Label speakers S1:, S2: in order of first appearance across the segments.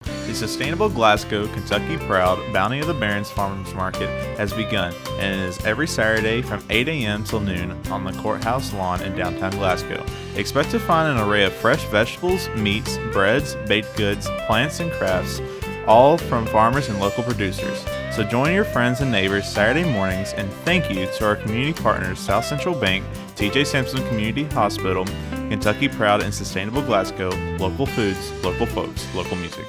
S1: The Sustainable Glasgow, Kentucky Proud Bounty of the Barons Farmers Market has begun and it is every Saturday from 8 a.m. till noon on the courthouse lawn in downtown Glasgow. Expect to find an array of fresh vegetables, meats, breads, baked goods, plants, and crafts, all from farmers and local producers. So join your friends and neighbors Saturday mornings, and thank you to our community partners South Central Bank, TJ Simpson Community Hospital, Kentucky Proud and Sustainable Glasgow, local foods, local folks, local music.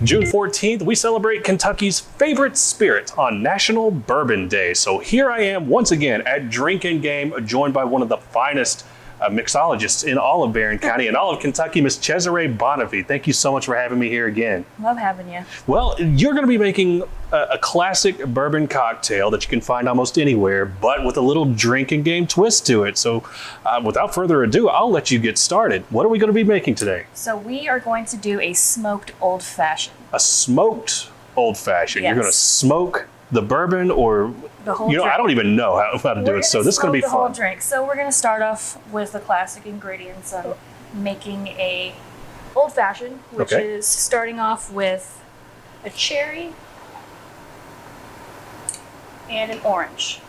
S2: June 14th, we celebrate Kentucky's favorite spirit on National Bourbon Day. So here I am once again at Drinkin' Game, joined by one of the finest mixologists in all of Barron County and all of Kentucky, Miss Cesare Bonifay. Thank you so much for having me here again.
S3: Love having you.
S2: Well, you're going to be making a classic bourbon cocktail that you can find almost anywhere, but with a little drinking game twist to it. So without further ado, I'll let you get started. What are we going to be making today?
S3: So we are going to do a smoked old fashioned.
S2: A smoked old fashioned.
S3: Yes.
S2: You're going to smoke the bourbon or
S3: the whole drink.
S2: I don't even know how to do it. So this is going to be
S3: the whole
S2: fun.
S3: drink. So we're going to start off with the classic ingredients of making a old fashioned, which is starting off with a cherry and an orange.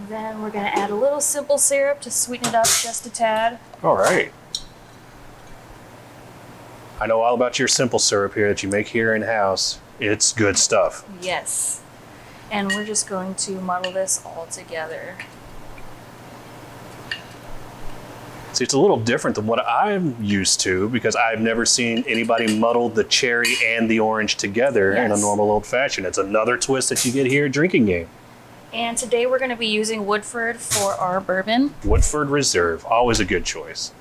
S3: Then we're going to add a little simple syrup to sweeten it up just a tad.
S2: All right. I know all about your simple syrup here that you make here in-house. It's good stuff.
S3: Yes. And we're just going to muddle this all together.
S2: See, it's a little different than what I'm used to because I've never seen anybody muddle the cherry and the orange together in a normal old-fashioned. It's another twist that you get here at Drinking Game.
S3: And today we're going to be using Woodford for our bourbon.
S2: Woodford Reserve, always a good choice.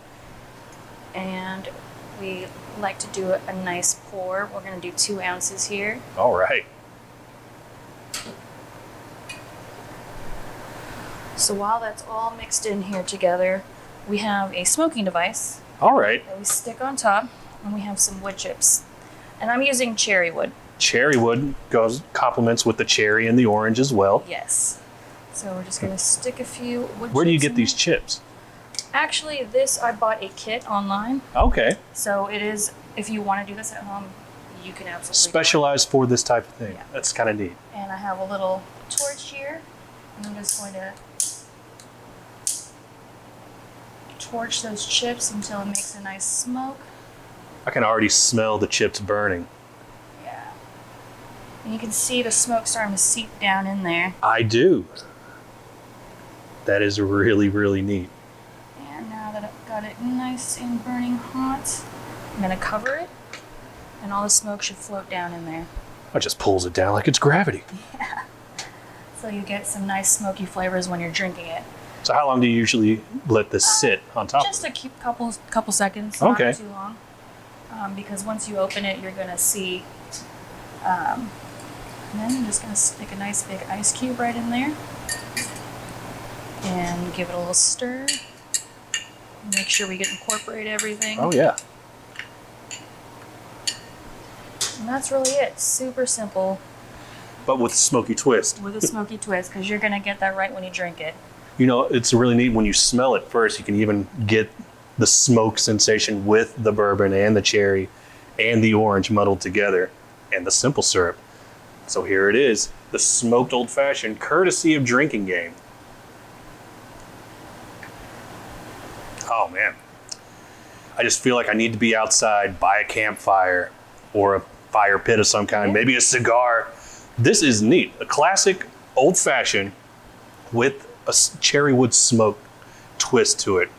S3: And we like to do a nice pour. We're going to do 2 ounces here.
S2: All right.
S3: So while that's all mixed in here together, we have a smoking device.
S2: All right.
S3: That we stick on top, and we have some wood chips. And I'm using cherry wood.
S2: Cherry wood complements with the cherry and the orange as well.
S3: Yes. So we're just going to stick a few wood chips.
S2: Where do you get these chips?
S3: Actually, I bought a kit online.
S2: Okay.
S3: So it is, if you want to do this at home, you can absolutely
S2: specialized for this type of thing.
S3: Yeah.
S2: That's kind of neat.
S3: And I have a little torch here. And I'm just going to torch those chips until it makes a nice smoke.
S2: I can already smell the chips burning.
S3: Yeah. And you can see the smoke starting to seep down in there.
S2: I do. That is really, really neat.
S3: And now that I've got it nice and burning hot, I'm going to cover it, and all the smoke should float down in there.
S2: It just pulls it down like it's gravity.
S3: Yeah. So you get some nice smoky flavors when you're drinking it.
S2: So how long do you usually let this sit on top?
S3: Just a couple seconds,
S2: okay.
S3: Not too long. Because once you open it, you're going to see. And then I'm just going to stick a nice big ice cube right in there. And give it a little stir. Make sure we incorporate everything.
S2: Oh, yeah.
S3: And that's really it. Super simple.
S2: But with a smoky twist.
S3: With a smoky twist, because you're going to get that right when you drink it.
S2: You know, it's really neat when you smell it first. You can even get the smoke sensation with the bourbon and the cherry and the orange muddled together and the simple syrup. So here it is, the smoked old fashioned, courtesy of Drinking Game. Oh man, I just feel like I need to be outside by a campfire or a fire pit of some kind, maybe a cigar. This is neat, a classic old fashioned with a cherry wood smoke twist to it.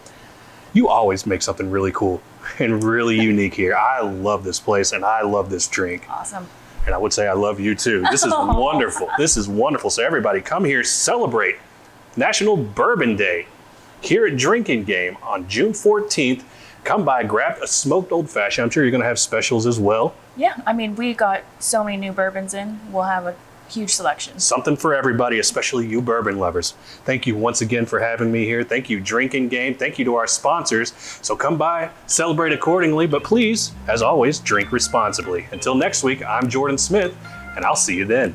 S2: You always make something really cool and really unique here. I love this place and I love this drink.
S3: Awesome.
S2: And I would say I love you too. This is wonderful. This is wonderful. So everybody come here, celebrate National Bourbon Day here at Drinking Game on June 14th. Come by, grab a smoked old fashioned. I'm sure you're going to have specials as well.
S3: Yeah, I mean, we got so many new bourbons in. We'll have a huge selection.
S2: Something for everybody, especially you bourbon lovers. Thank you once again for having me here. Thank you, Drinking Game. Thank you to our sponsors. So come by, celebrate accordingly, but please, as always, drink responsibly. Until next week, I'm Jordan Smith, and I'll see you then.